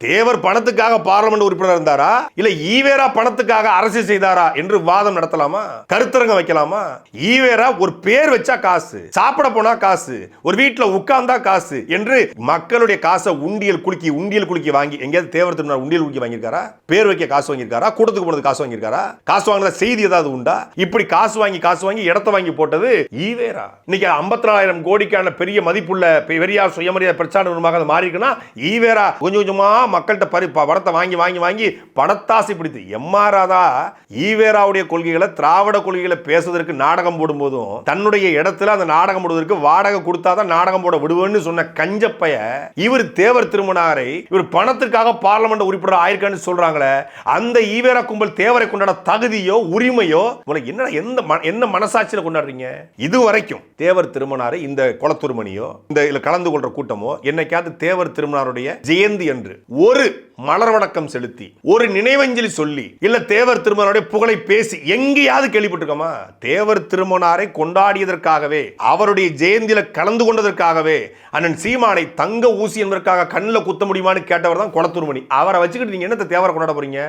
தேவர் பணத்துக்காக பார்லிமெண்ட் உறுப்பினர் இருந்தாரா இல்ல ஈவேரா பணத்துக்காக அரசியல் செய்தாரா என்று வாதம் நடத்தலாமா? கருத்தரங்கம் வைக்கலாமா? ஈவேரா ஒரு பேர் வச்சா காசு, சாப்பிட போனா காசு, ஒரு வீட்டுல உட்கார்ந்தா காசு என்று மக்களுடைய காசை உண்டியல் குலுக்கி வாங்கி, எங்கேயாவது தேவர் திருநாள் உண்டியல் குலுக்கி வாங்கியிருக்காரா? பேர் வைக்க காசு வாங்கியிருக்காரா? கூட்டத்துக்கு போனது காசு வாங்கியிருக்காரா? காசு வாங்கின செய்தி ஏதாவது உண்டா? இப்படி காசு வாங்கி இடத்தை வாங்கி போட்டது ஈவேரா. இன்னைக்கு 54,000 கோடிக்கான பெரிய மதிப்புள்ள பெரியார் சுயமரியாதை பிரச்சார நிறுவனமாக மாறி இருக்குன்னா ஈவேரா கொஞ்சம் கொஞ்சமா மக்கள்கிட்ட பணத்தை வாங்கி பணத்தாசை பிடித்து எம்ஆராதா ஈவேராவுடைய கொள்கைகளை, திராவிட கொள்கைகளை பேசுவதற்கு நாடகம் போடும் போதும் தன்னுடைய இடத்துல அந்த நாடகம் போடுவதற்கு வாடகை கொடுத்தாதான் நாடகம் போட விடுவேன்னு சொன்ன கஞ்சப்பைய இவர் தேவர் திருமணாரை இவர் பணத்திற்காக பார்லிமெண்ட் உறுப்பினர் ஆயிருக்கான்னு சொல்றாங்களே, அந்த ஈவேரா கும்பல் தேவரை கொண்டாட தகுதியோ உரிமையோ உனக்கு என்ன மனசாட்சியில கொண்டாடுறீங்க? இதுவரைக்கும் தேவர் திருமணாரை இந்த குளத்துருமணியோ இந்த கலந்து கொள்ற கூட்டமோ என்னைக்காவது தேவர் திருமணாருடைய ஜெயந்தி என்று ஒரு மலர் வணக்கம் செலுத்தி ஒரு நினைவஞ்சலி சொல்லி இல்ல தேவர் திருமணாருடைய புகழை பேசி எங்கேயாவது கேள்விப்பட்டிருக்கோமா? தேவர் திருமணாரை கொண்டாடியதற்காகவே, அவருடைய ஜெயந்தியில கலந்து கொண்டதற்காகவே அண்ணன் சீமானை தங்க ஊசி என்பதற்காக கண்ணில் குத்த முடியுமான்னு கேட்டவர் தான் குளத்துருமணி. அவரை வச்சுக்கிட்டு நீங்க என்னத்தை தேவரை கொண்டாட போறீங்க?